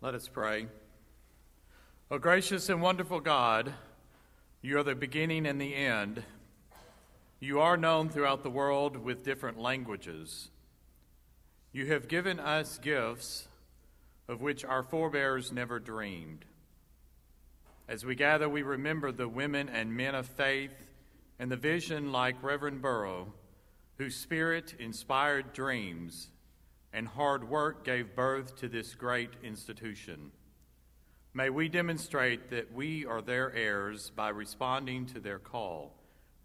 Let us pray. O gracious and wonderful God, you are the beginning and the end. You are known throughout the world with different languages. You have given us gifts of which our forebears never dreamed. As we gather, we remember the women and men of faith and the vision like Reverend Burrow, whose spirit inspired dreams and hard work gave birth to this great institution. May we demonstrate that we are their heirs by responding to their call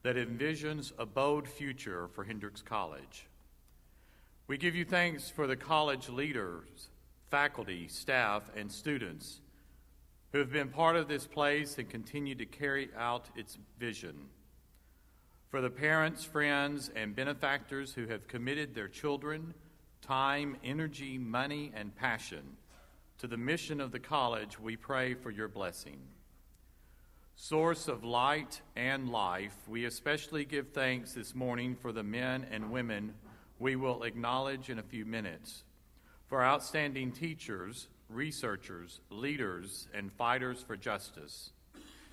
that envisions a bold future for Hendrix College. We give you thanks for the college leaders, faculty, staff, and students who have been part of this place and continue to carry out its vision. For the parents, friends, and benefactors who have committed their children, time, energy, money, and passion to the mission of the college, we pray for your blessing. Source of light and life, we especially give thanks this morning for the men and women we will acknowledge in a few minutes, for outstanding teachers, researchers, leaders, and fighters for justice.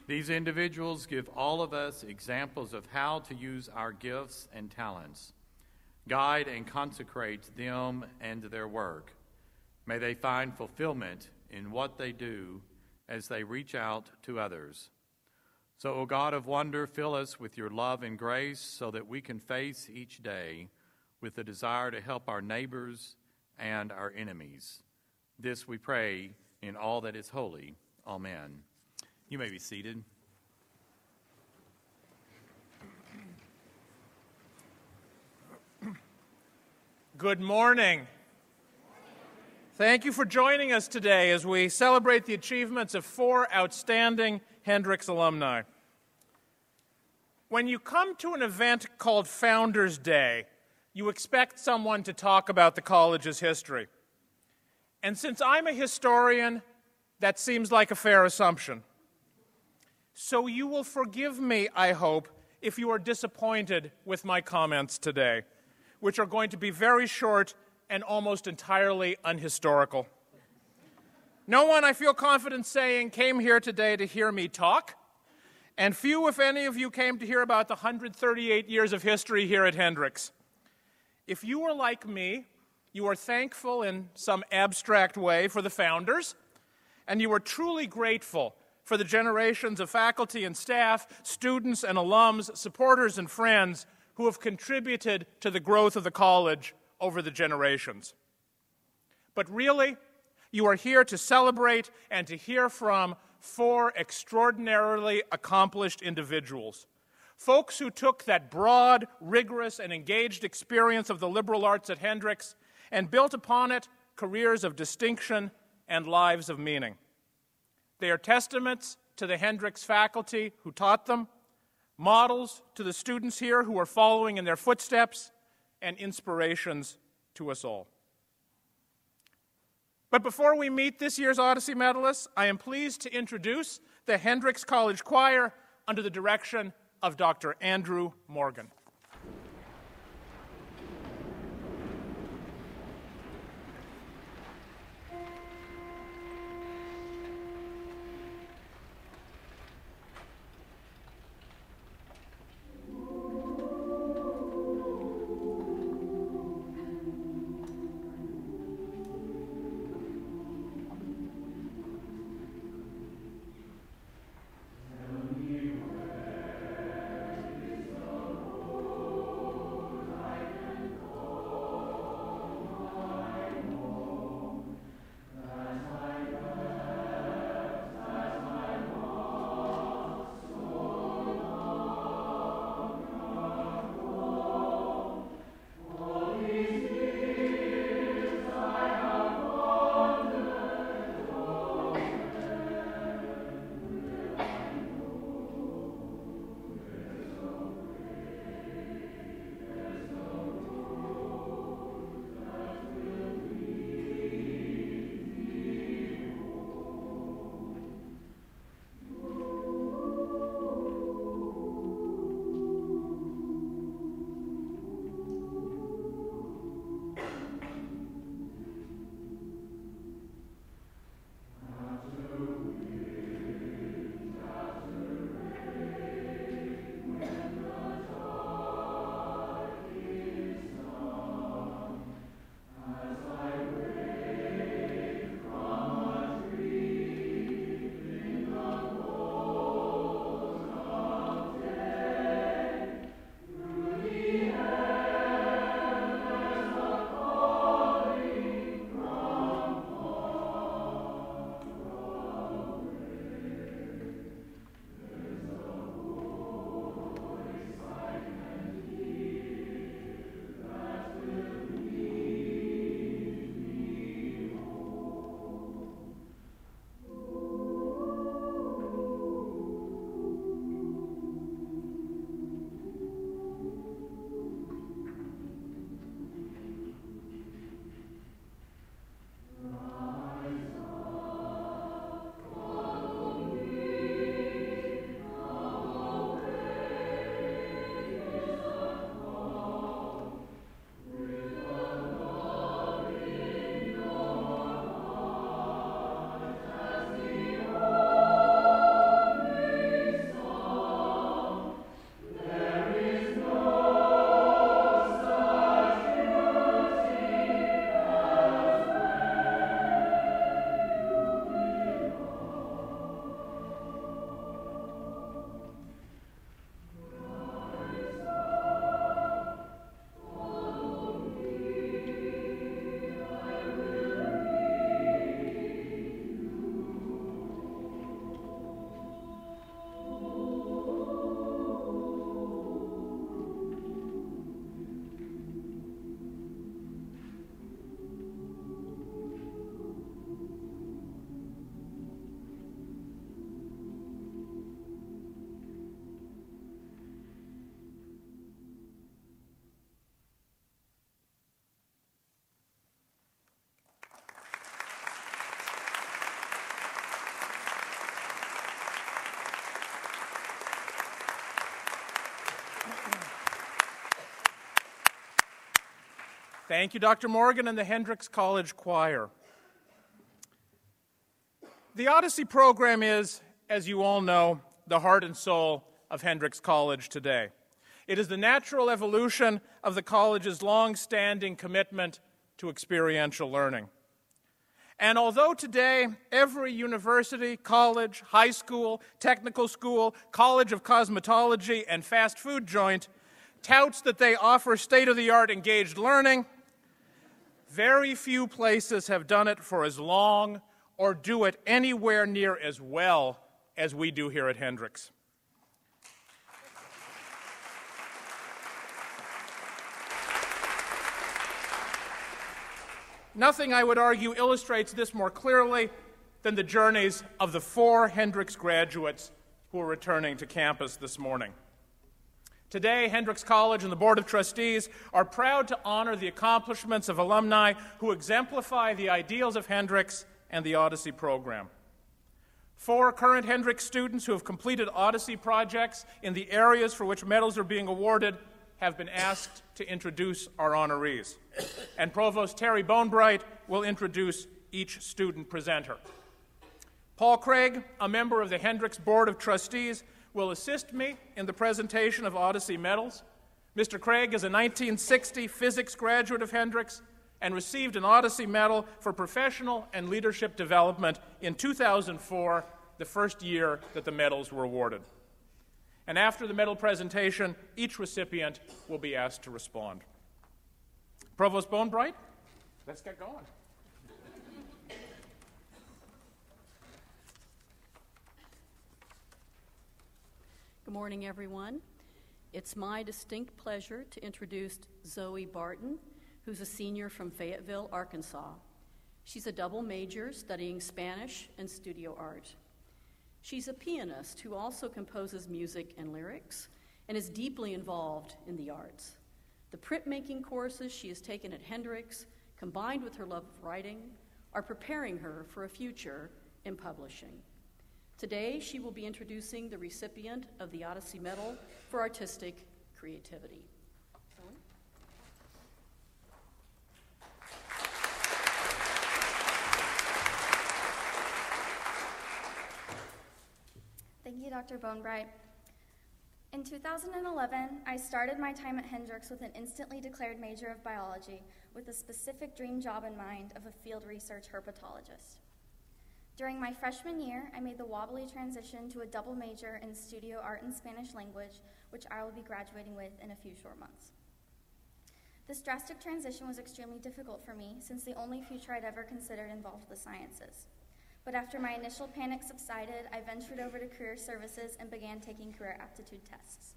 These individuals give all of us examples of how to use our gifts and talents. Guide and consecrate them and their work. May they find fulfillment in what they do as they reach out to others. So, O God of wonder, fill us with your love and grace so that we can face each day with the desire to help our neighbors and our enemies. This we pray in all that is holy. Amen. You may be seated. Good morning. Thank you for joining us today as we celebrate the achievements of 4 outstanding Hendrix alumni. When you come to an event called Founders Day, you expect someone to talk about the college's history. And since I'm a historian, that seems like a fair assumption. So you will forgive me, I hope, if you are disappointed with my comments today, which are going to be very short and almost entirely unhistorical. No one, I feel confident saying, came here today to hear me talk, and few, if any of you, came to hear about the 138 years of history here at Hendrix. If you are like me, you are thankful in some abstract way for the founders, and you are truly grateful for the generations of faculty and staff, students and alums, supporters and friends who have contributed to the growth of the college over the generations. But really, you are here to celebrate and to hear from 4 extraordinarily accomplished individuals, folks who took that broad, rigorous, and engaged experience of the liberal arts at Hendrix and built upon it careers of distinction and lives of meaning. They are testaments to the Hendrix faculty who taught them, models to the students here who are following in their footsteps, and inspirations to us all. But before we meet this year's Odyssey medalists, I am pleased to introduce the Hendrix College Choir under the direction of Dr. Andrew Morgan. Thank you, Dr. Morgan and the Hendrix College Choir. The Odyssey program is, as you all know, the heart and soul of Hendrix College today. It is the natural evolution of the college's long-standing commitment to experiential learning. And although today every university, college, high school, technical school, college of cosmetology, and fast food joint touts that they offer state-of-the-art engaged learning, very few places have done it for as long or do it anywhere near as well as we do here at Hendrix. Nothing, I would argue, illustrates this more clearly than the journeys of the 4 Hendrix graduates who are returning to campus this morning. Today, Hendrix College and the Board of Trustees are proud to honor the accomplishments of alumni who exemplify the ideals of Hendrix and the Odyssey program. 4 current Hendrix students who have completed Odyssey projects in the areas for which medals are being awarded have been asked to introduce our honorees. And Provost Terri Bonebright will introduce each student presenter. Paul Craig, a member of the Hendrix Board of Trustees, will assist me in the presentation of Odyssey medals. Mr. Craig is a 1960 physics graduate of Hendrix and received an Odyssey Medal for professional and leadership development in 2004, the first year that the medals were awarded. And after the medal presentation, each recipient will be asked to respond. Provost Bonebright, let's get going. Good morning, everyone. It's my distinct pleasure to introduce Zoe Barton, who's a senior from Fayetteville, Arkansas. She's a double major studying Spanish and studio art. She's a pianist who also composes music and lyrics and is deeply involved in the arts. The printmaking courses she has taken at Hendrix, combined with her love of writing, are preparing her for a future in publishing. Today, she will be introducing the recipient of the Odyssey Medal for Artistic Creativity. Thank you, Dr. Bonebright. In 2011, I started my time at Hendrix with an instantly declared major of biology with a specific dream job in mind of a field research herpetologist. During my freshman year, I made the wobbly transition to a double major in studio art and Spanish language, which I will be graduating with in a few short months. This drastic transition was extremely difficult for me since the only future I'd ever considered involved the sciences. But after my initial panic subsided, I ventured over to career services and began taking career aptitude tests.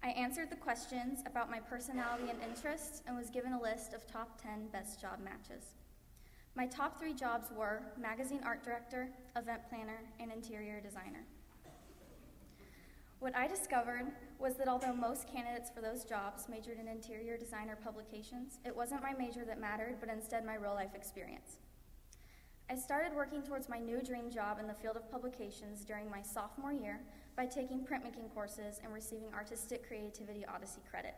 I answered the questions about my personality and interests and was given a list of top 10 best job matches. My top 3 jobs were magazine art director, event planner, and interior designer. What I discovered was that although most candidates for those jobs majored in interior designer publications, it wasn't my major that mattered, but instead my real-life experience. I started working towards my new dream job in the field of publications during my sophomore year by taking printmaking courses and receiving Artistic Creativity Odyssey credit.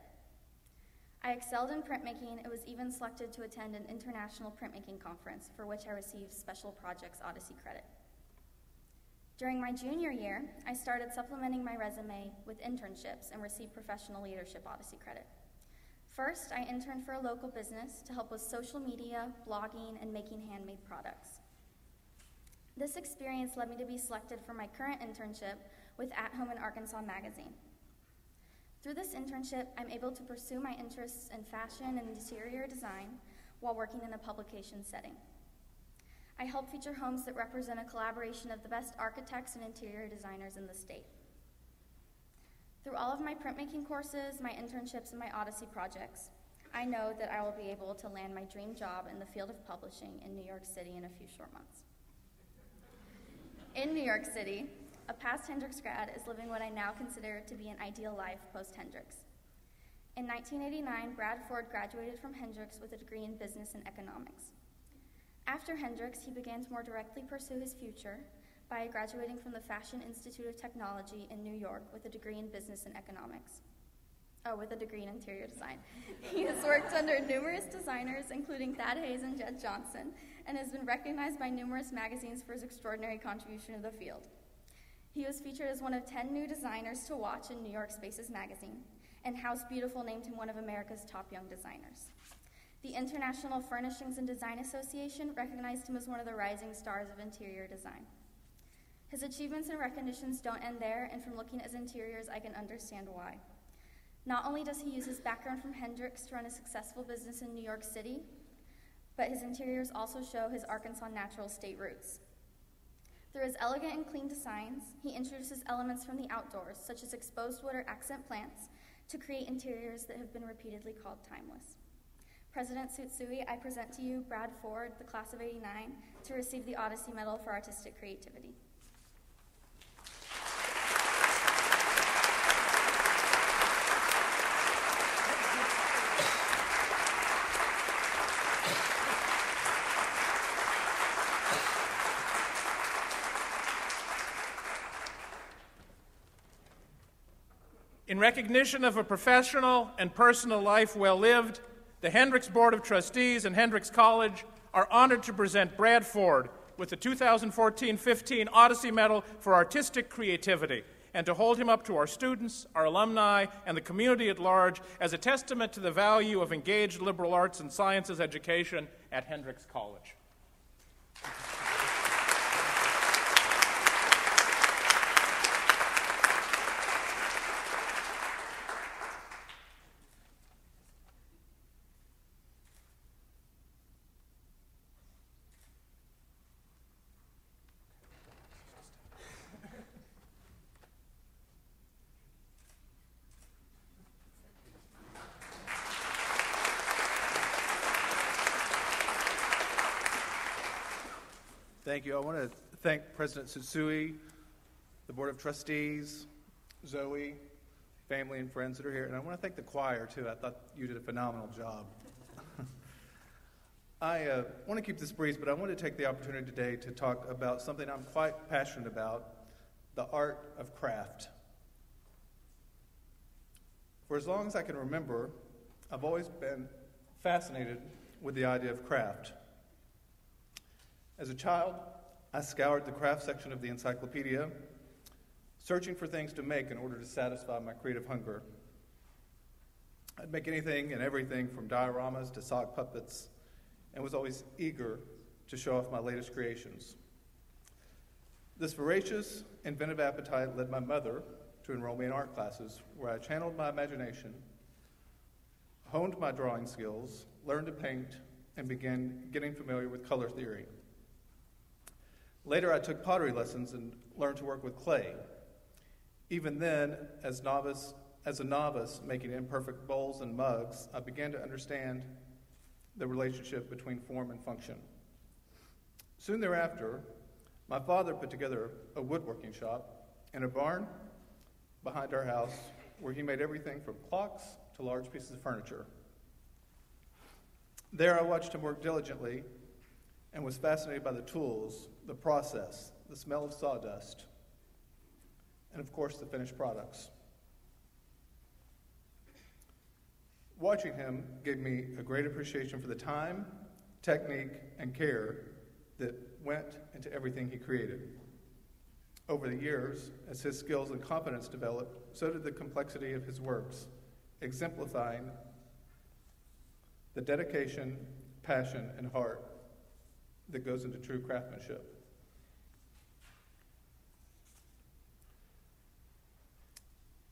I excelled in printmaking and was even selected to attend an international printmaking conference for which I received Special Projects Odyssey credit. During my junior year, I started supplementing my resume with internships and received Professional Leadership Odyssey credit. First, I interned for a local business to help with social media, blogging, and making handmade products. This experience led me to be selected for my current internship with At Home in Arkansas magazine. Through this internship, I'm able to pursue my interests in fashion and interior design while working in a publication setting. I help feature homes that represent a collaboration of the best architects and interior designers in the state. Through all of my printmaking courses, my internships, and my Odyssey projects, I know that I will be able to land my dream job in the field of publishing in New York City in a few short months. In New York City, a past Hendrix grad is living what I now consider to be an ideal life post-Hendrix. In 1989, Brad Ford graduated from Hendrix with a degree in business and economics. After Hendrix, he began to more directly pursue his future by graduating from the Fashion Institute of Technology in New York with a degree in business and economics. with a degree in interior design. He has worked under numerous designers, including Thad Hayes and Jed Johnson, and has been recognized by numerous magazines for his extraordinary contribution to the field. He was featured as one of 10 new designers to watch in New York Spaces magazine, and House Beautiful named him one of America's top young designers. The International Furnishings and Design Association recognized him as one of the rising stars of interior design. His achievements and recognitions don't end there, and from looking at his interiors, I can understand why. Not only does he use his background from Hendrix to run a successful business in New York City, but his interiors also show his Arkansas natural state roots. Through his elegant and clean designs, he introduces elements from the outdoors, such as exposed wood or accent plants, to create interiors that have been repeatedly called timeless. President Tsutsui, I present to you Brad Ford, the class of '89, to receive the Odyssey Medal for Artistic Creativity. In recognition of a professional and personal life well lived, the Hendrix Board of Trustees and Hendrix College are honored to present Brad Ford with the 2014-15 Odyssey Medal for Artistic Creativity, and to hold him up to our students, our alumni, and the community at large as a testament to the value of engaged liberal arts and sciences education at Hendrix College. Thank you. I want to thank President Tsutsui, the Board of Trustees, Zoe, family and friends that are here, and I want to thank the choir, too. I thought you did a phenomenal job. I want to keep this brief, but I want to take the opportunity today to talk about something I'm quite passionate about, the art of craft. For as long as I can remember, I've always been fascinated with the idea of craft. As a child, I scoured the craft section of the encyclopedia, searching for things to make in order to satisfy my creative hunger. I'd make anything and everything from dioramas to sock puppets, and was always eager to show off my latest creations. This voracious, inventive appetite led my mother to enroll me in art classes, where I channeled my imagination, honed my drawing skills, learned to paint, and began getting familiar with color theory. Later, I took pottery lessons and learned to work with clay. Even then, as a novice making imperfect bowls and mugs, I began to understand the relationship between form and function. Soon thereafter, my father put together a woodworking shop in a barn behind our house, where he made everything from clocks to large pieces of furniture. There, I watched him work diligently and was fascinated by the tools, the process, the smell of sawdust, and of course the finished products. Watching him gave me a great appreciation for the time, technique, and care that went into everything he created. Over the years, as his skills and competence developed, so did the complexity of his works, exemplifying the dedication, passion, and heart that goes into true craftsmanship.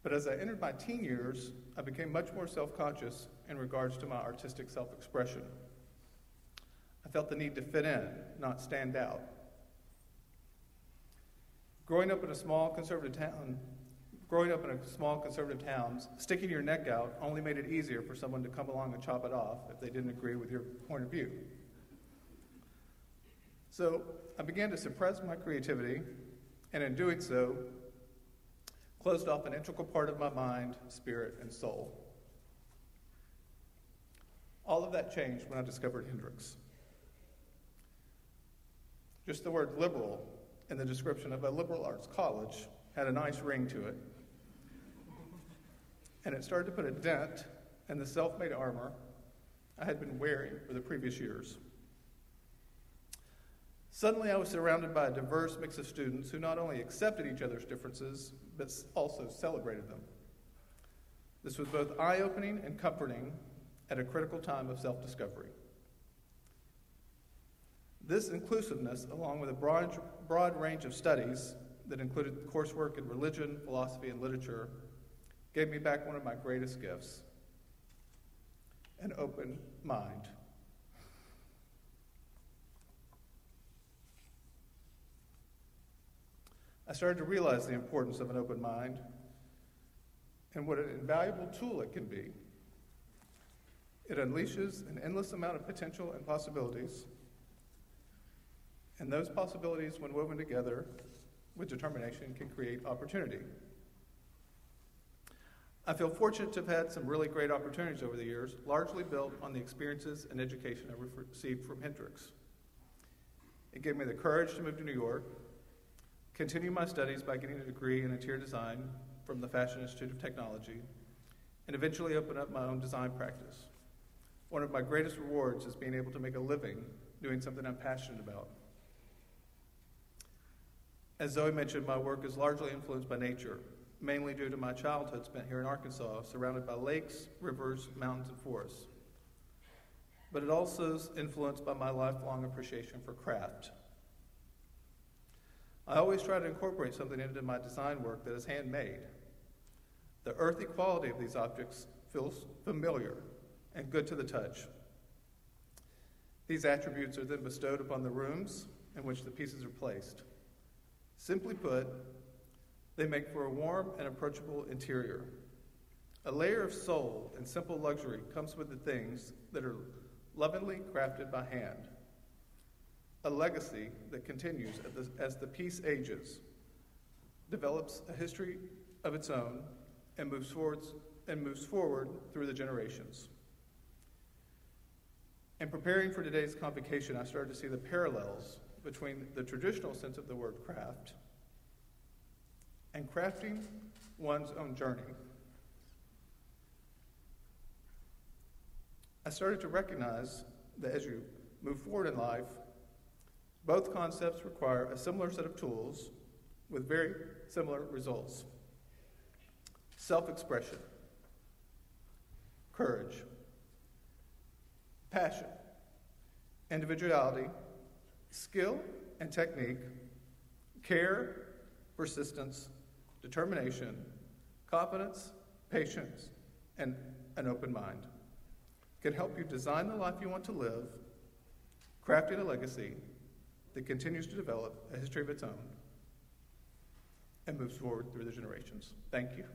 But as I entered my teen years, I became much more self-conscious in regards to my artistic self-expression. I felt the need to fit in, not stand out. Growing up in a small conservative town, sticking your neck out only made it easier for someone to come along and chop it off if they didn't agree with your point of view. So I began to suppress my creativity, and in doing so, closed off an integral part of my mind, spirit, and soul. All of that changed when I discovered Hendrix. Just the word liberal in the description of a liberal arts college had a nice ring to it. and it started to put a dent in the self-made armor I had been wearing for the previous years. Suddenly, I was surrounded by a diverse mix of students who not only accepted each other's differences, but also celebrated them. This was both eye-opening and comforting at a critical time of self-discovery. This inclusiveness, along with a broad range of studies that included coursework in religion, philosophy, and literature, gave me back one of my greatest gifts, an open mind. I started to realize the importance of an open mind and what an invaluable tool it can be. It unleashes an endless amount of potential and possibilities, and those possibilities, when woven together with determination, can create opportunity. I feel fortunate to have had some really great opportunities over the years, largely built on the experiences and education I received from Hendrix. It gave me the courage to move to New York, continue my studies by getting a degree in interior design from the Fashion Institute of Technology, and eventually open up my own design practice. One of my greatest rewards is being able to make a living doing something I'm passionate about. As Zoe mentioned, my work is largely influenced by nature, mainly due to my childhood spent here in Arkansas, surrounded by lakes, rivers, mountains, and forests. But it also is influenced by my lifelong appreciation for craft. I always try to incorporate something into my design work that is handmade. The earthy quality of these objects feels familiar and good to the touch. These attributes are then bestowed upon the rooms in which the pieces are placed. Simply put, they make for a warm and approachable interior. A layer of soul and simple luxury comes with the things that are lovingly crafted by hand. A legacy that continues as the piece ages, develops a history of its own, and moves forward through the generations. In preparing for today's convocation, I started to see the parallels between the traditional sense of the word craft and crafting one's own journey. I started to recognize that as you move forward in life, both concepts require a similar set of tools with very similar results. Self-expression, courage, passion, individuality, skill and technique, care, persistence, determination, confidence, patience, and an open mind can help you design the life you want to live, crafting a legacy that continues to develop a history of its own and moves forward through the generations. Thank you.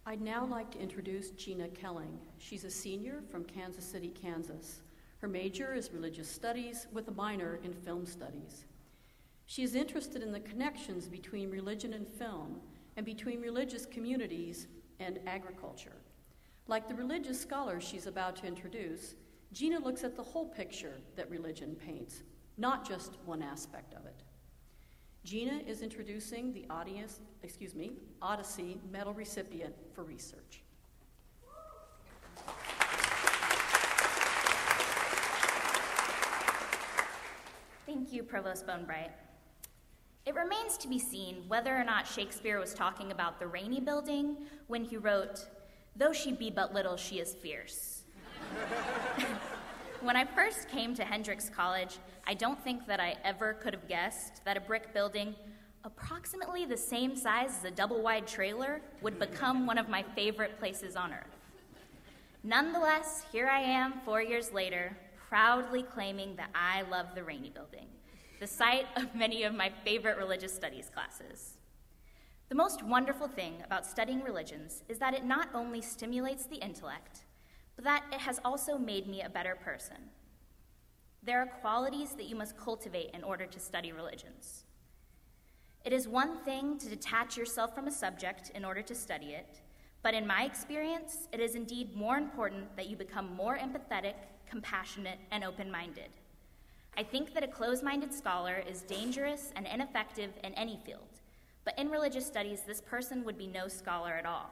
I'd now like to introduce Gina Kelling. She's a senior from Kansas City, Kansas. Her major is religious studies with a minor in film studies. She is interested in the connections between religion and film and between religious communities and agriculture. Like the religious scholars she's about to introduce, Gina looks at the whole picture that religion paints, not just one aspect of it. Gina is introducing the Odyssey Medal recipient for research. Thank you, Provost Bonebright. It remains to be seen whether or not Shakespeare was talking about the Rainy Building when he wrote, "Though she be but little, she is fierce." When I first came to Hendrix College, I don't think that I ever could have guessed that a brick building approximately the same size as a double-wide trailer would become one of my favorite places on earth. Nonetheless, here I am 4 years later, proudly claiming that I love the Rainy Building, the site of many of my favorite religious studies classes. The most wonderful thing about studying religions is that it not only stimulates the intellect, but that it has also made me a better person. There are qualities that you must cultivate in order to study religions. It is one thing to detach yourself from a subject in order to study it, but in my experience, it is indeed more important that you become more empathetic, compassionate, and open-minded. I think that a closed-minded scholar is dangerous and ineffective in any field, but in religious studies, this person would be no scholar at all.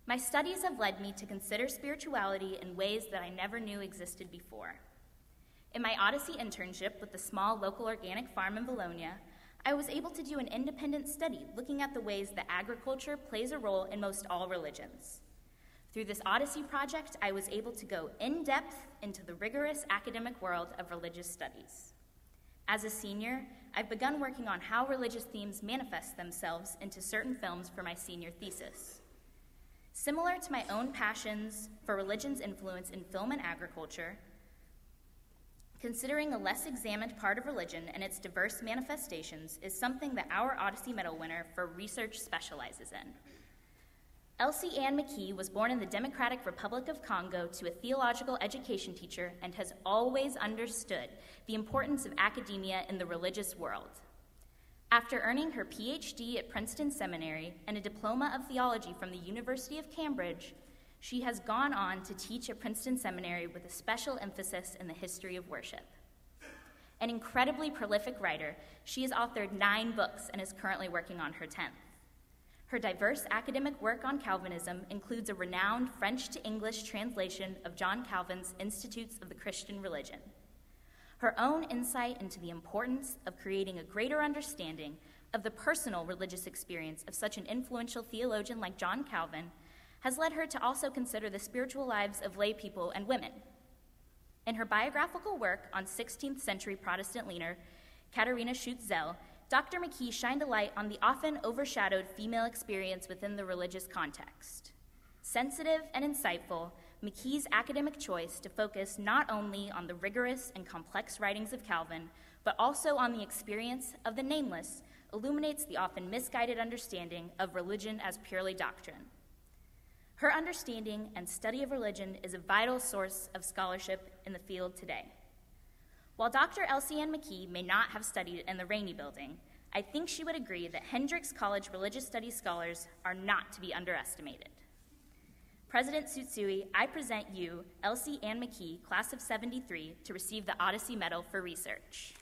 My studies have led me to consider spirituality in ways that I never knew existed before. In my Odyssey internship with the small local organic farm in Bologna, I was able to do an independent study looking at the ways that agriculture plays a role in most all religions. Through this Odyssey project, I was able to go in depth into the rigorous academic world of religious studies. As a senior, I've begun working on how religious themes manifest themselves into certain films for my senior thesis. Similar to my own passions for religion's influence in film and agriculture, considering a less examined part of religion and its diverse manifestations is something that our Odyssey Medal winner for research specializes in. Elsie Ann McKee was born in the Democratic Republic of Congo to a theological education teacher and has always understood the importance of academia in the religious world. After earning her Ph.D. at Princeton Seminary and a diploma of theology from the University of Cambridge, she has gone on to teach at Princeton Seminary with a special emphasis in the history of worship. An incredibly prolific writer, she has authored 9 books and is currently working on her 10th. Her diverse academic work on Calvinism includes a renowned French to English translation of John Calvin's Institutes of the Christian Religion. Her own insight into the importance of creating a greater understanding of the personal religious experience of such an influential theologian like John Calvin has led her to also consider the spiritual lives of lay people and women. In her biographical work on 16th century Protestant leader Katharina Schutz-Zell, Dr. McKee shined a light on the often overshadowed female experience within the religious context. Sensitive and insightful, McKee's academic choice to focus not only on the rigorous and complex writings of Calvin, but also on the experience of the nameless, illuminates the often misguided understanding of religion as purely doctrine. Her understanding and study of religion is a vital source of scholarship in the field today. While Dr. Elsie Ann McKee may not have studied in the Rainey Building, I think she would agree that Hendrix College religious studies scholars are not to be underestimated. President Tsutsui, I present you, Elsie Ann McKee, class of 73, to receive the Odyssey Medal for Research.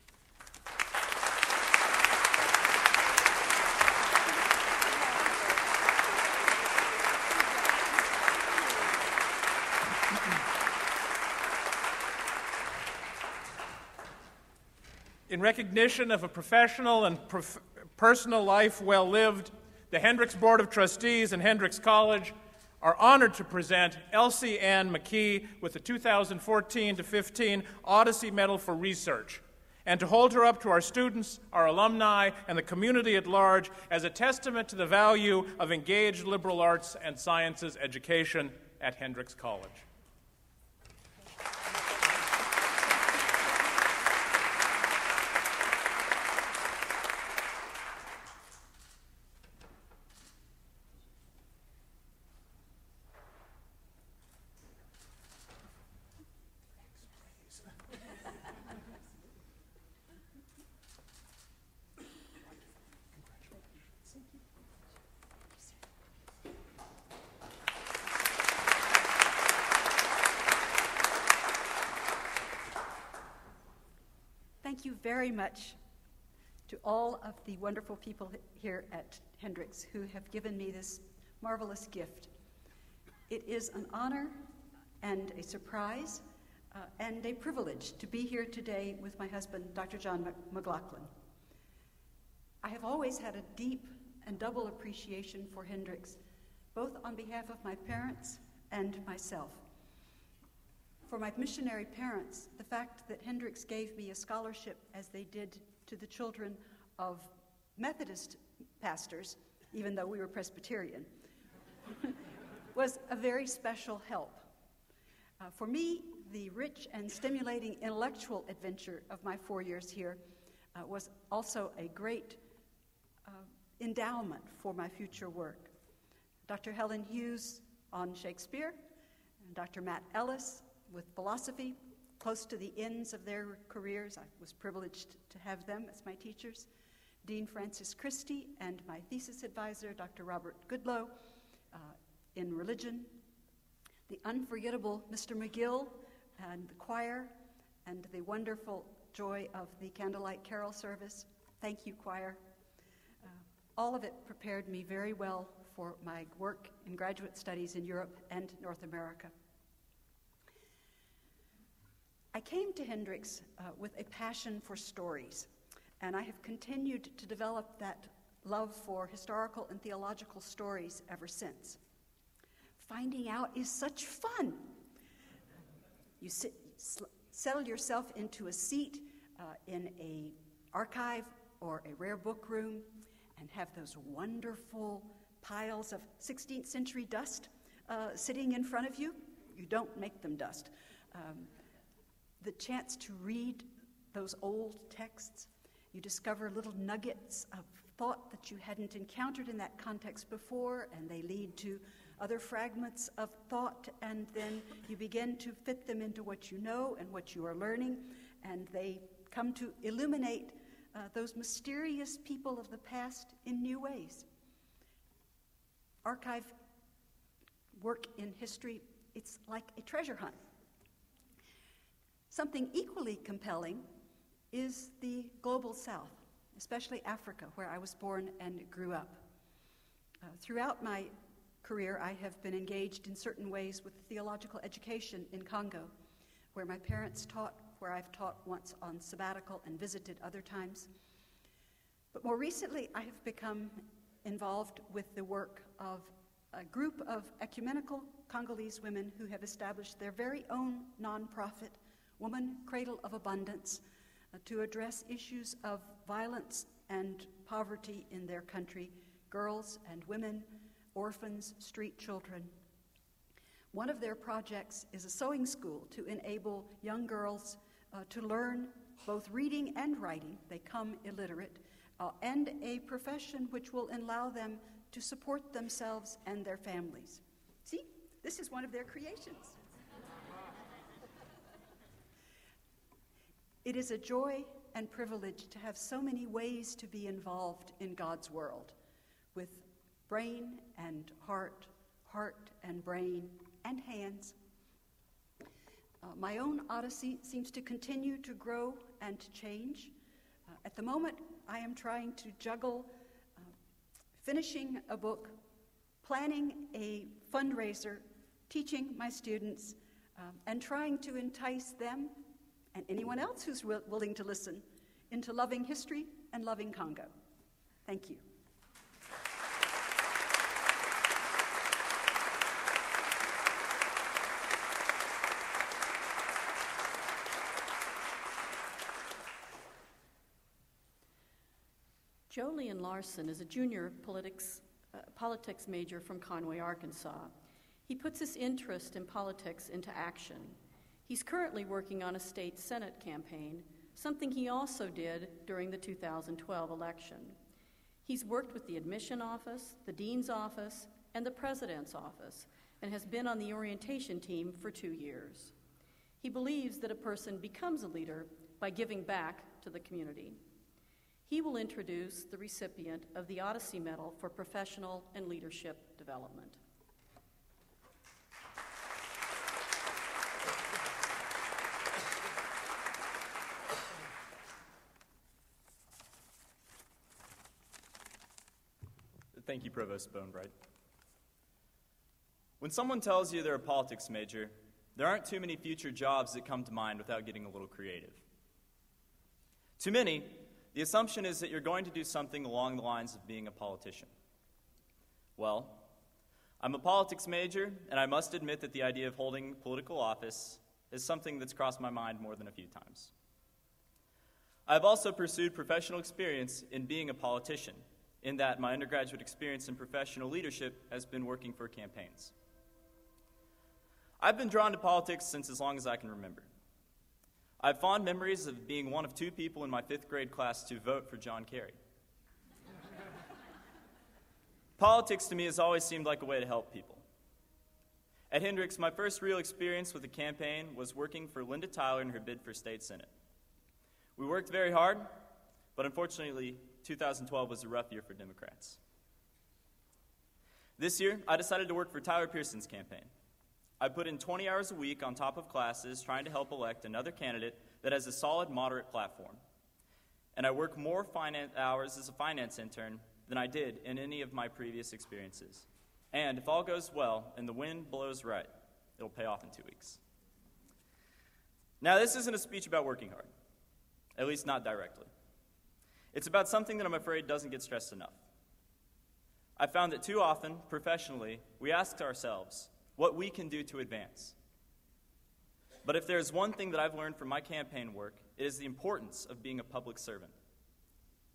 In recognition of a professional and personal life well lived, the Hendrix Board of Trustees and Hendrix College are honored to present Elsie Ann McKee with the 2014-15 Odyssey Medal for Research, and to hold her up to our students, our alumni, and the community at large as a testament to the value of engaged liberal arts and sciences education at Hendrix College. Thank you very much to all of the wonderful people here at Hendrix who have given me this marvelous gift. It is an honor and a surprise and a privilege to be here today with my husband, Dr. John McLaughlin. I have always had a deep and double appreciation for Hendrix, both on behalf of my parents and myself. For my missionary parents, the fact that Hendrix gave me a scholarship as they did to the children of Methodist pastors, even though we were Presbyterian, was a very special help. For me, the rich and stimulating intellectual adventure of my 4 years here was also a great endowment for my future work. Dr. Helen Hughes on Shakespeare, and Dr. Matt Ellis with philosophy, close to the ends of their careers. I was privileged to have them as my teachers. Dean Francis Christie and my thesis advisor, Dr. Robert Goodlow, in religion, the unforgettable Mr. McGill and the choir, and the wonderful joy of the candlelight carol service. Thank you, choir. All of it prepared me very well for my work in graduate studies in Europe and North America. I came to Hendrix with a passion for stories, and I have continued to develop that love for historical and theological stories ever since. Finding out is such fun. You settle yourself into a seat in an archive or a rare book room and have those wonderful piles of 16th century dust sitting in front of you. You don't make them dust. The chance to read those old texts, you discover little nuggets of thought that you hadn't encountered in that context before, and they lead to other fragments of thought, and then you begin to fit them into what you know and what you are learning, and they come to illuminate those mysterious people of the past in new ways. Archive work in history, it's like a treasure hunt. Something equally compelling is the global South, especially Africa, where I was born and grew up. Throughout my career, I have been engaged in certain ways with theological education in Congo, where my parents taught, where I've taught once on sabbatical and visited other times. But more recently, I have become involved with the work of a group of ecumenical Congolese women who have established their very own nonprofit, Woman Cradle of Abundance, to address issues of violence and poverty in their country, girls and women, orphans, street children. One of their projects is a sewing school to enable young girls to learn both reading and writing. They come illiterate, and a profession which will allow them to support themselves and their families. See, this is one of their creations. It is a joy and privilege to have so many ways to be involved in God's world, with brain and heart, heart and brain, and hands. My own odyssey seems to continue to grow and to change. At the moment, I am trying to juggle finishing a book, planning a fundraiser, teaching my students, and trying to entice them and anyone else who's willing to listen into loving history and loving Congo. Thank you. Jolyon Larson is a junior politics major from Conway, Arkansas. He puts his interest in politics into action. He's currently working on a state Senate campaign, something he also did during the 2012 election. He's worked with the admission office, the dean's office, and the president's office, and has been on the orientation team for 2 years. He believes that a person becomes a leader by giving back to the community. He will introduce the recipient of the Odyssey Medal for Professional and Leadership Development. Thank you, Provost Bonebright. When someone tells you they're a politics major, there aren't too many future jobs that come to mind without getting a little creative. To many, the assumption is that you're going to do something along the lines of being a politician. Well, I'm a politics major, and I must admit that the idea of holding political office is something that's crossed my mind more than a few times. I've also pursued professional experience in being a politician, in that my undergraduate experience in professional leadership has been working for campaigns. I've been drawn to politics since as long as I can remember. I have fond memories of being one of 2 people in my 5th grade class to vote for John Kerry. Politics to me has always seemed like a way to help people. At Hendrix, my first real experience with a campaign was working for Linda Tyler in her bid for state senate. We worked very hard, but unfortunately, 2012 was a rough year for Democrats. This year, I decided to work for Tyler Pearson's campaign. I put in 20 hours a week on top of classes trying to help elect another candidate that has a solid, moderate platform. And I work more hours as a finance intern than I did in any of my previous experiences. And if all goes well and the wind blows right, it'll pay off in 2 weeks. Now, this isn't a speech about working hard, at least not directly. It's about something that I'm afraid doesn't get stressed enough. I found that too often, professionally, we ask ourselves what we can do to advance. But if there's one thing that I've learned from my campaign work, it is the importance of being a public servant.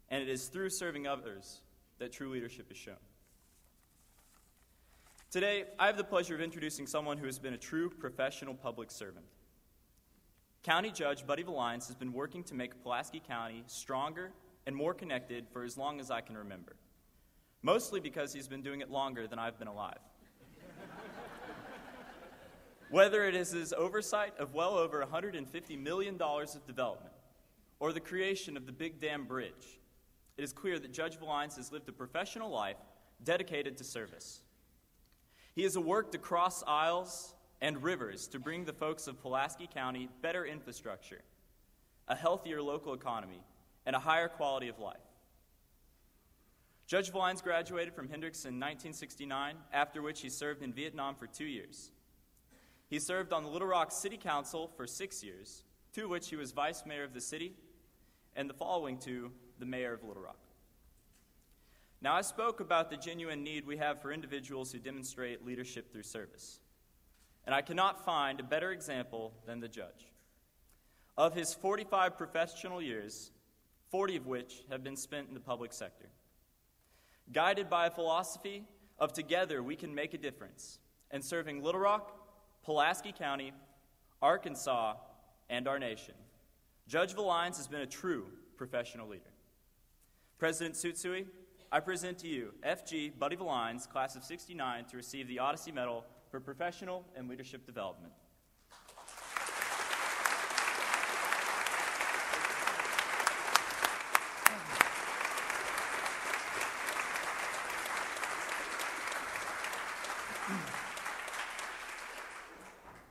And it is through serving others that true leadership is shown. Today, I have the pleasure of introducing someone who has been a true professional public servant. County Judge Buddy Villines has been working to make Pulaski County stronger and more connected for as long as I can remember, mostly because he's been doing it longer than I've been alive. Whether it is his oversight of well over $150 million of development or the creation of the Big Dam Bridge, it is clear that Judge Villines has lived a professional life dedicated to service. He has worked across aisles and rivers to bring the folks of Pulaski County better infrastructure, a healthier local economy, and a higher quality of life. Judge Villines graduated from Hendrix in 1969, after which he served in Vietnam for 2 years. He served on the Little Rock City Council for 6 years, 2 of which he was vice mayor of the city, and the following 2, the mayor of Little Rock. Now, I spoke about the genuine need we have for individuals who demonstrate leadership through service. And I cannot find a better example than the judge. Of his 45 professional years, 40 of which have been spent in the public sector. Guided by a philosophy of together we can make a difference, and serving Little Rock, Pulaski County, Arkansas, and our nation, Judge Villines has been a true professional leader. President Tsutsui, I present to you F.G. Buddy Villines, class of '69, to receive the Odyssey Medal for Professional and Leadership Development.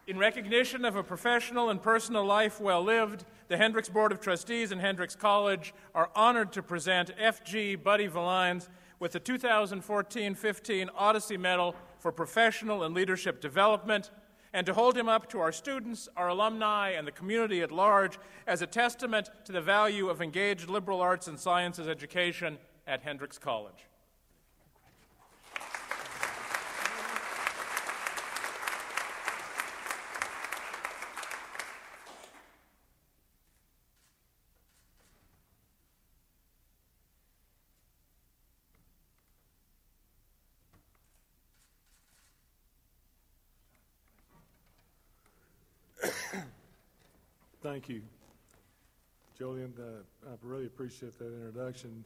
In recognition of a professional and personal life well lived, the Hendrix Board of Trustees and Hendrix College are honored to present F.G. Buddy Villines with the 2014-15 Odyssey Medal for Professional and Leadership Development, and to hold him up to our students, our alumni, and the community at large as a testament to the value of engaged liberal arts and sciences education at Hendrix College. Thank you, Jolyon. I really appreciate that introduction.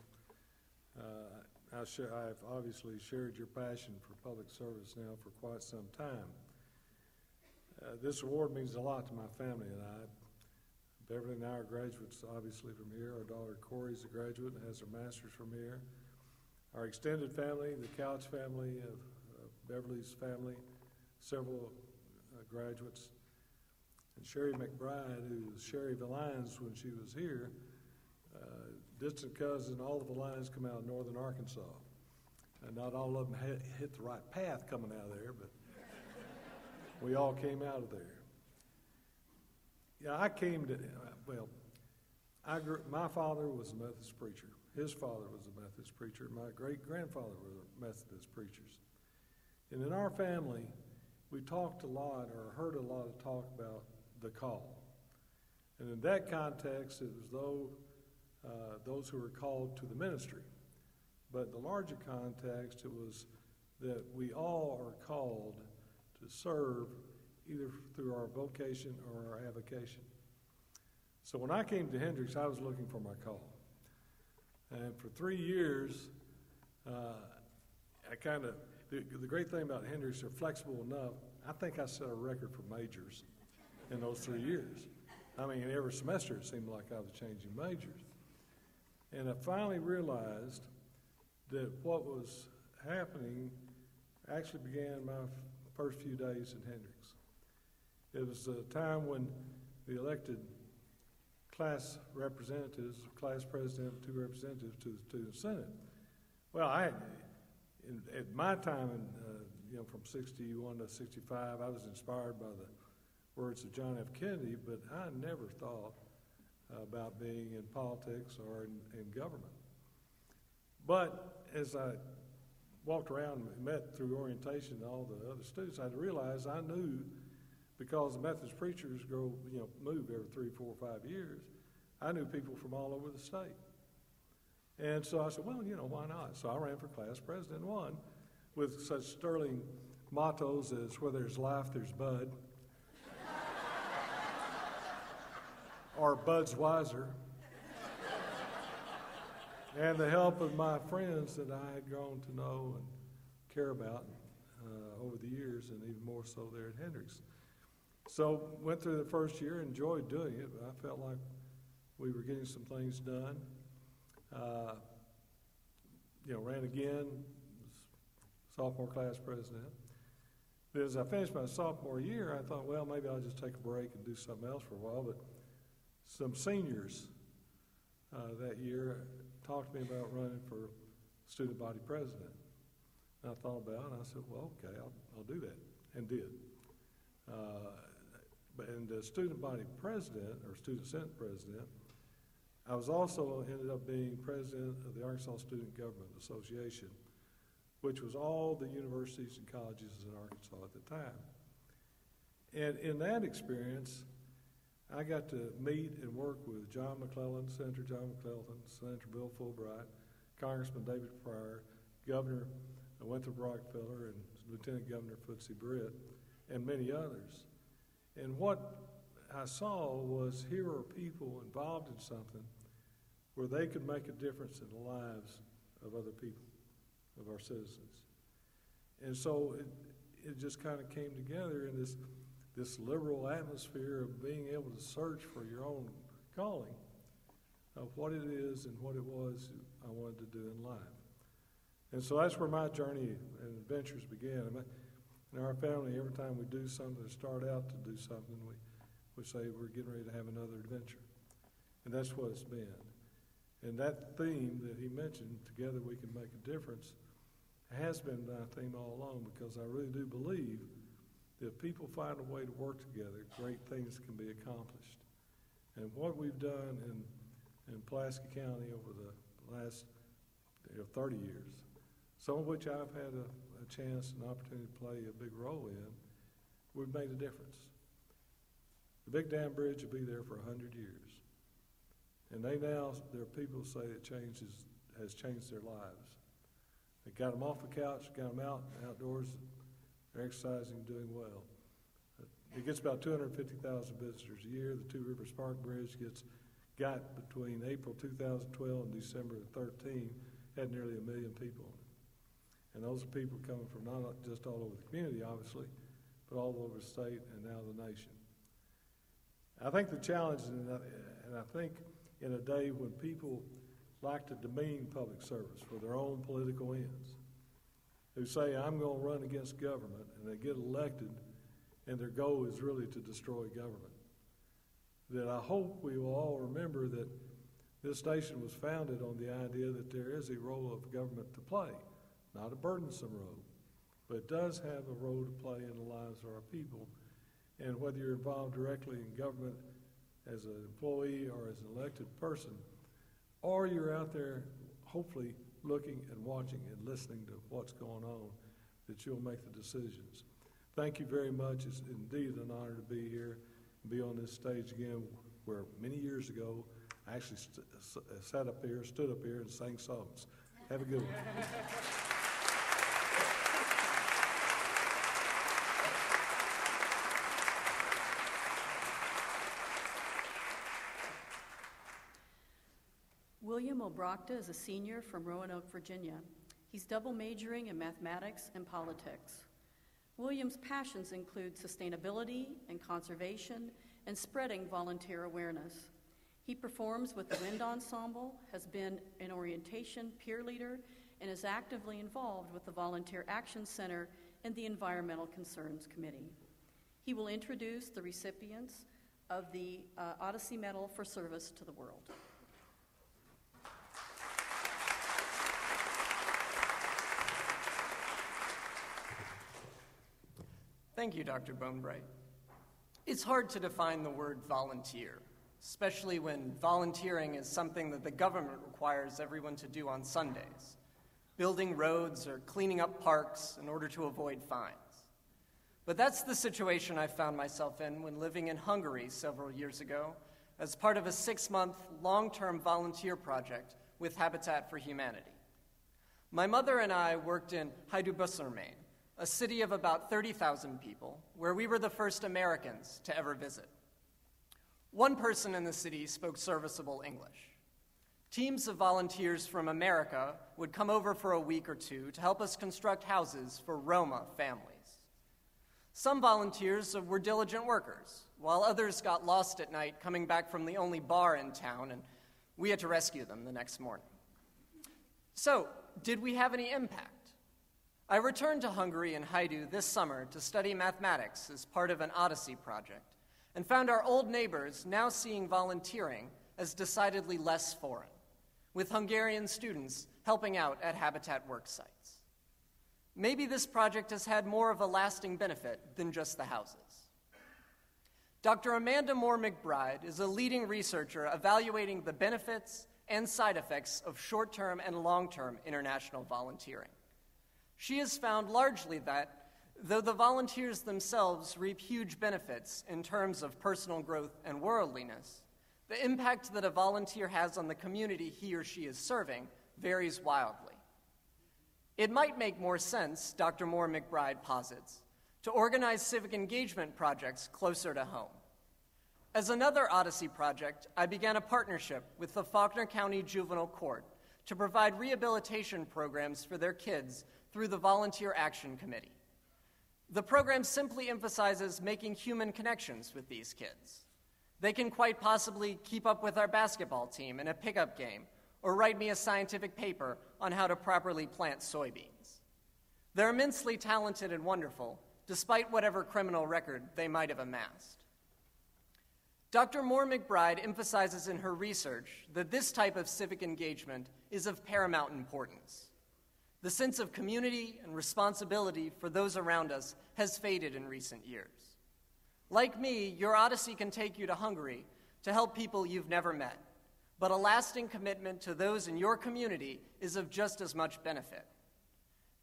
I've obviously shared your passion for public service now for quite some time. This award means a lot to my family and I. Beverly and I are graduates, obviously, from here. Our daughter Corey's a graduate and has her master's from here. Our extended family, the Couch family, Beverly's family, several graduates. And Sherry McBride, who was Sherry Villines when she was here, distant cousin, all the Villines come out of northern Arkansas. And not all of them hit the right path coming out of there, but we all came out of there. Yeah, I came to, my father was a Methodist preacher. His father was a Methodist preacher. My great-grandfather were Methodist preachers. And in our family, we talked a lot or heard a lot of talk about the call. And in that context, it was those who were called to the ministry. But in the larger context, it was that we all are called to serve either through our vocation or our avocation. So when I came to Hendrix, I was looking for my call. And for 3 years, the great thing about Hendrix, they're flexible enough. I think I set a record for majors in those 3 years. I mean, every semester it seemed like I was changing majors. And I finally realized that what was happening actually began my first few days in Hendrix. It was a time when the elected class representatives, class president, and 2 representatives to the Student Senate. Well, at my time, from 61 to 65, I was inspired by the words of John F. Kennedy, but I never thought about being in politics or in government. But as I walked around and met through orientation all the other students, I realized I knew, because the Methodist preachers move every 3, 4, 5 years, I knew people from all over the state. And so I said, well, why not? So I ran for class president and won, with such sterling mottos as, where there's life, there's Bud, or Bud's wiser, and the help of my friends that I had grown to know and care about over the years, and even more so there at Hendrix. So went through the first year, enjoyed doing it, but I felt like we were getting some things done. Ran again, sophomore class president. But as I finished my sophomore year, I thought, well, maybe I'll just take a break and do something else for a while. But some seniors that year talked to me about running for student body president. And I thought about it, and I said, well, okay, I'll do that, and did. And as student body president, or student senate president, I was also ended up being president of the Arkansas Student Government Association, which was all the universities and colleges in Arkansas at the time. And in that experience, I got to meet and work with John McClellan, Senator John McClellan, Senator Bill Fulbright, Congressman David Pryor, Governor Winthrop Rockefeller, and Lieutenant Governor Tsutsui Britt, and many others. And what I saw was, here are people involved in something where they could make a difference in the lives of other people, of our citizens. And so it just kind of came together in this liberal atmosphere of being able to search for your own calling of what it is and what it was I wanted to do in life. And so that's where my journey and adventures began. In our family, every time we do something or start out to do something, we say we're getting ready to have another adventure. And that's what it's been. And that theme that he mentioned, together we can make a difference, has been my theme all along, because I really do believe that if people find a way to work together, great things can be accomplished. And what we've done in Pulaski County over the last 30 years, some of which I've had a chance and opportunity to play a big role in, we've made a difference. The Big Dam Bridge will be there for 100 years. And there are people who say it has changed their lives. It got them off the couch, got them outdoors, they're exercising, doing well. It gets about 250,000 visitors a year. The Two Rivers Park Bridge got between April 2012 and December 2013, had nearly 1 million people on it. And those are people coming from not just all over the community, obviously, but all over the state and now the nation. I think the challenge, and I think in a day when people like to demean public service for their own political ends, who say, I'm going to run against government, and they get elected, and their goal is really to destroy government, that I hope we will all remember that this nation was founded on the idea that there is a role of government to play, not a burdensome role, but it does have a role to play in the lives of our people. And whether you're involved directly in government as an employee or as an elected person, or you're out there hopefully looking and watching and listening to what's going on, that you'll make the decisions. Thank you very much. It's indeed an honor to be here and be on this stage again, where many years ago I actually stood up here and sang songs. Have a good one. William Obrachta is a senior from Roanoke, Virginia. He's double majoring in mathematics and politics. William's passions include sustainability and conservation and spreading volunteer awareness. He performs with the Wind Ensemble, has been an orientation peer leader, and is actively involved with the Volunteer Action Center and the Environmental Concerns Committee. He will introduce the recipients of the Odyssey Medal for Service to the World. Thank you, Dr. Bonebright. It's hard to define the word volunteer, especially when volunteering is something that the government requires everyone to do on Sundays, building roads or cleaning up parks in order to avoid fines. But that's the situation I found myself in when living in Hungary several years ago as part of a 6-month long-term volunteer project with Habitat for Humanity. My mother and I worked in Hajdúböszörmény, a city of about 30,000 people, where we were the first Americans to ever visit. One person in the city spoke serviceable English. Teams of volunteers from America would come over for a week or two to help us construct houses for Roma families. Some volunteers were diligent workers, while others got lost at night coming back from the only bar in town, and we had to rescue them the next morning. So, did we have any impact? I returned to Hungary and Hajdú this summer to study mathematics as part of an Odyssey project, and found our old neighbors now seeing volunteering as decidedly less foreign, with Hungarian students helping out at Habitat work sites. Maybe this project has had more of a lasting benefit than just the houses. Dr. Amanda Moore McBride is a leading researcher evaluating the benefits and side effects of short-term and long-term international volunteering. She has found largely that, though the volunteers themselves reap huge benefits in terms of personal growth and worldliness, the impact that a volunteer has on the community he or she is serving varies wildly. It might make more sense, Dr. Moore McBride posits, to organize civic engagement projects closer to home. As another Odyssey project, I began a partnership with the Faulkner County Juvenile Court to provide rehabilitation programs for their kids through the Volunteer Action Committee. The program simply emphasizes making human connections with these kids. They can quite possibly keep up with our basketball team in a pickup game or write me a scientific paper on how to properly plant soybeans. They're immensely talented and wonderful, despite whatever criminal record they might have amassed. Dr. Moore McBride emphasizes in her research that this type of civic engagement is of paramount importance. The sense of community and responsibility for those around us has faded in recent years. Like me, your Odyssey can take you to Hungary to help people you've never met, but a lasting commitment to those in your community is of just as much benefit.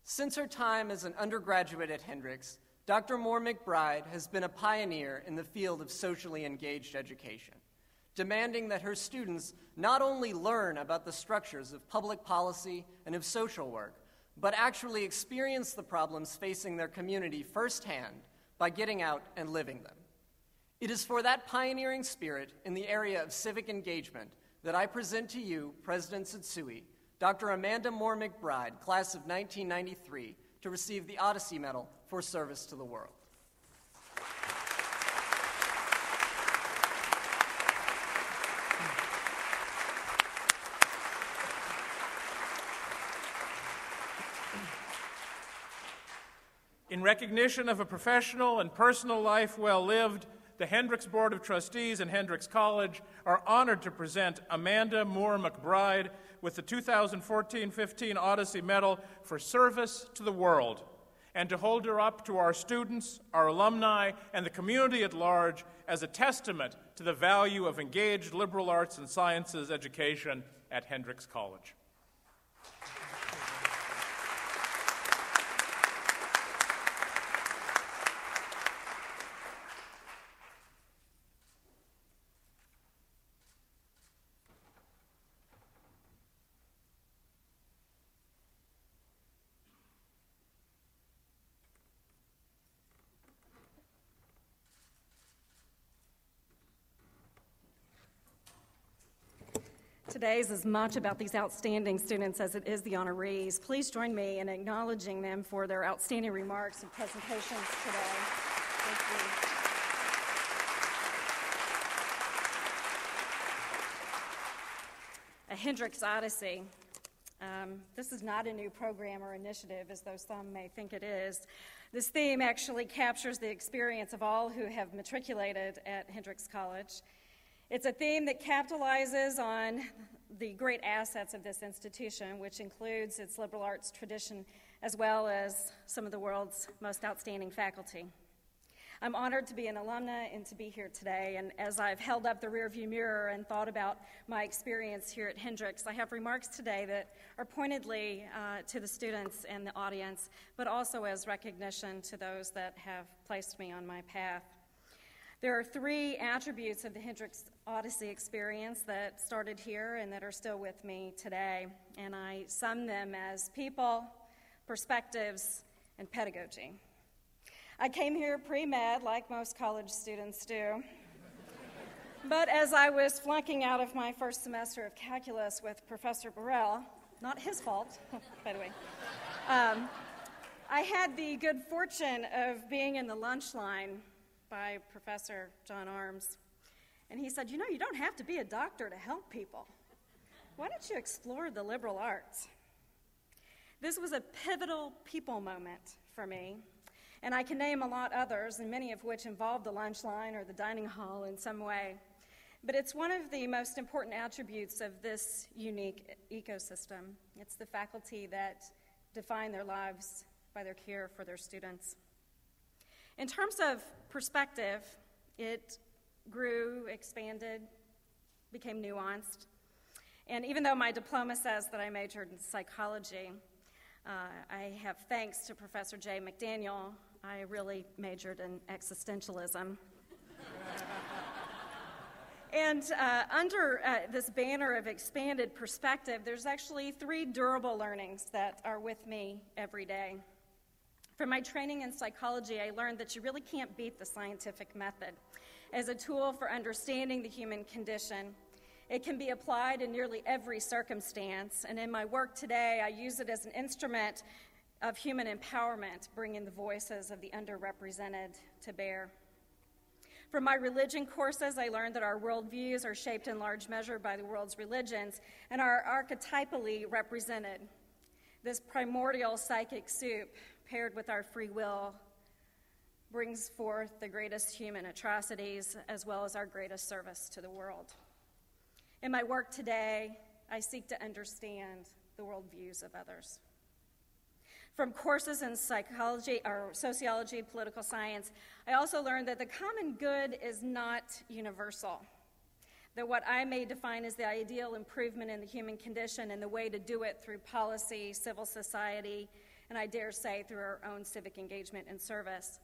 Since her time as an undergraduate at Hendrix, Dr. Moore McBride has been a pioneer in the field of socially engaged education, demanding that her students not only learn about the structures of public policy and of social work, but actually experience the problems facing their community firsthand by getting out and living them. It is for that pioneering spirit in the area of civic engagement that I present to you, President Tsutsui, Dr. Amanda Moore McBride, class of 1993, to receive the Odyssey Medal for service to the world. In recognition of a professional and personal life well lived, the Hendrix Board of Trustees and Hendrix College are honored to present Amanda Moore McBride with the 2014-15 Odyssey Medal for service to the world, and to hold her up to our students, our alumni, and the community at large as a testament to the value of engaged liberal arts and sciences education at Hendrix College. Today is as much about these outstanding students as it is the honorees. Please join me in acknowledging them for their outstanding remarks and presentations today. Thank you. Hendrix Odyssey. This is not a new program or initiative, as though some may think it is. This theme actually captures the experience of all who have matriculated at Hendrix College. It's a theme that capitalizes on the great assets of this institution, which includes its liberal arts tradition, as well as some of the world's most outstanding faculty. I'm honored to be an alumna and to be here today, and as I've held up the rearview mirror and thought about my experience here at Hendrix, I have remarks today that are pointedly to the students and the audience, but also as recognition to those that have placed me on my path. There are 3 attributes of the Hendrix Odyssey experience that started here and that are still with me today, and I sum them as people, perspectives, and pedagogy. I came here pre-med, like most college students do. But as I was flunking out of my first semester of calculus with Professor Burrell, not his fault, by the way, I had the good fortune of being in the lunch line by Professor John Arms. And he said, you know, you don't have to be a doctor to help people. Why don't you explore the liberal arts? This was a pivotal people moment for me. And I can name a lot others, and many of which involve the lunch line or the dining hall in some way. But it's one of the most important attributes of this unique ecosystem. It's the faculty that define their lives by their care for their students. In terms of perspective, it grew, expanded, became nuanced. And even though my diploma says that I majored in psychology, I have thanks to Professor J. McDaniel, I really majored in existentialism. And under this banner of expanded perspective, there's actually 3 durable learnings that are with me every day. From my training in psychology, I learned that you really can't beat the scientific method as a tool for understanding the human condition. It can be applied in nearly every circumstance, and in my work today, I use it as an instrument of human empowerment, bringing the voices of the underrepresented to bear. From my religion courses, I learned that our worldviews are shaped in large measure by the world's religions and are archetypally represented. This primordial psychic soup, paired with our free will, brings forth the greatest human atrocities as well as our greatest service to the world. In my work today, I seek to understand the worldviews of others. From courses in psychology or sociology, political science, I also learned that the common good is not universal. That what I may define as the ideal improvement in the human condition and the way to do it through policy, civil society, and I dare say through our own civic engagement and service,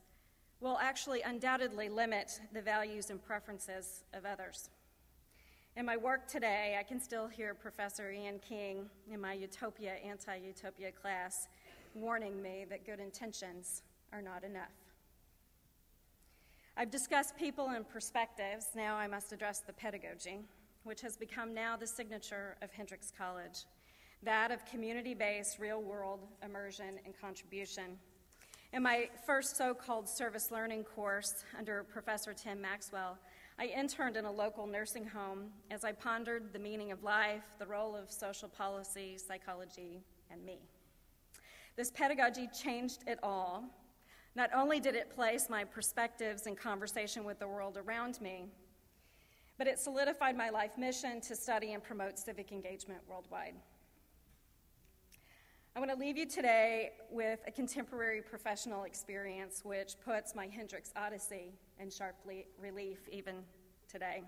will actually undoubtedly limit the values and preferences of others. In my work today, I can still hear Professor Ian King in my Utopia, Anti-Utopia class warning me that good intentions are not enough. I've discussed people and perspectives. Now I must address the pedagogy, which has become now the signature of Hendrix College, that of community-based, real-world immersion and contribution. In my first so-called service learning course under Professor Tim Maxwell, I interned in a local nursing home as I pondered the meaning of life, the role of social policy, psychology, and me. This pedagogy changed it all. Not only did it place my perspectives in conversation with the world around me, but it solidified my life mission to study and promote civic engagement worldwide. I want to leave you today with a contemporary professional experience which puts my Hendrix Odyssey in sharp relief even today.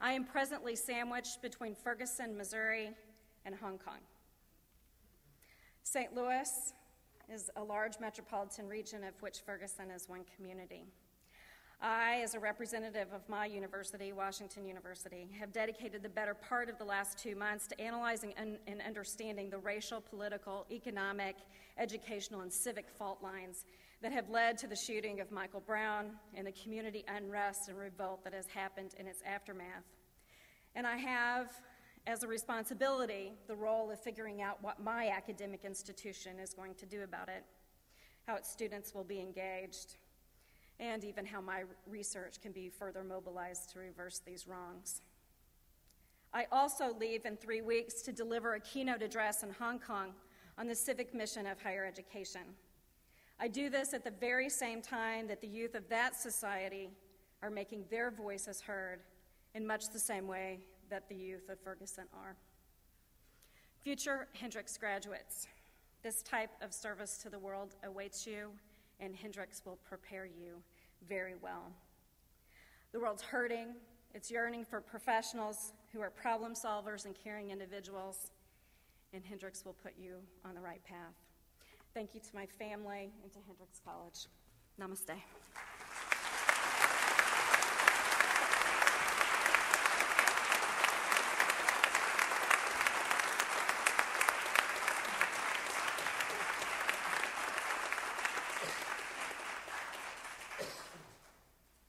I am presently sandwiched between Ferguson, Missouri, and Hong Kong. St. Louis is a large metropolitan region of which Ferguson is one community. I, as a representative of my university, Washington University, have dedicated the better part of the last 2 months to analyzing and understanding the racial, political, economic, educational, and civic fault lines that have led to the shooting of Michael Brown and the community unrest and revolt that has happened in its aftermath. And I have, as a responsibility, the role of figuring out what my academic institution is going to do about it, how its students will be engaged, and even how my research can be further mobilized to reverse these wrongs. I also leave in 3 weeks to deliver a keynote address in Hong Kong on the civic mission of higher education. I do this at the very same time that the youth of that society are making their voices heard in much the same way that the youth of Ferguson are. Future Hendrix graduates, this type of service to the world awaits you, and Hendrix will prepare you very well. The world's hurting. It's yearning for professionals who are problem solvers and caring individuals, and Hendrix will put you on the right path. Thank you to my family and to Hendrix College. Namaste.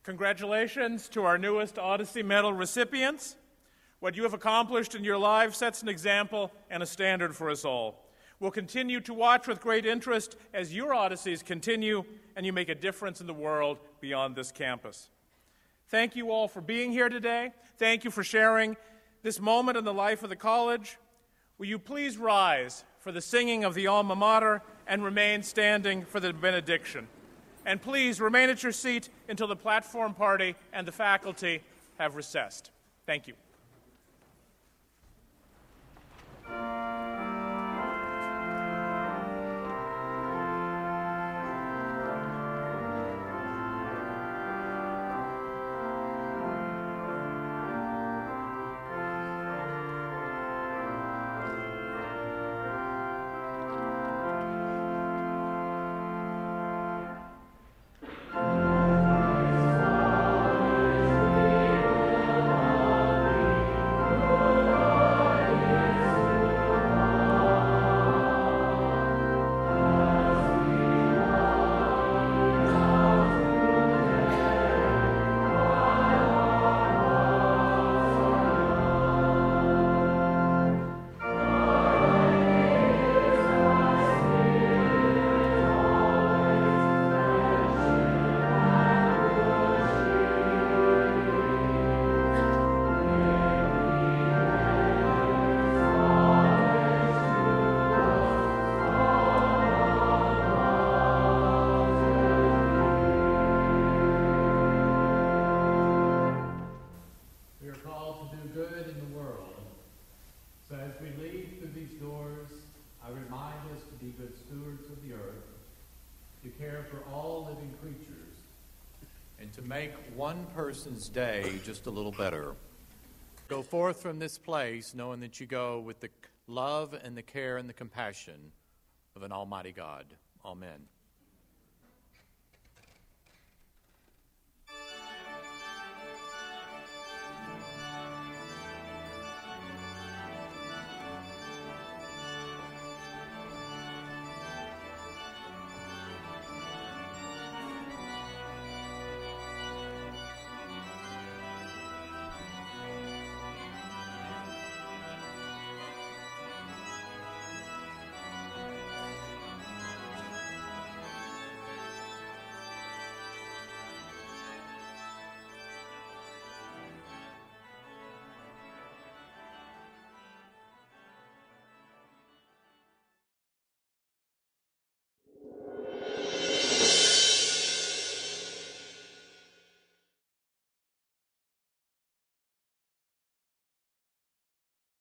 Congratulations to our newest Odyssey Medal recipients. What you have accomplished in your lives sets an example and a standard for us all. We'll continue to watch with great interest as your Odysseys continue and you make a difference in the world beyond this campus. Thank you all for being here today. Thank you for sharing this moment in the life of the college. Will you please rise for the singing of the Alma Mater and remain standing for the benediction? And please remain at your seat until the platform party and the faculty have recessed. Thank you. Make one person's day just a little better. Go forth from this place knowing that you go with the love and the care and the compassion of an almighty God. Amen.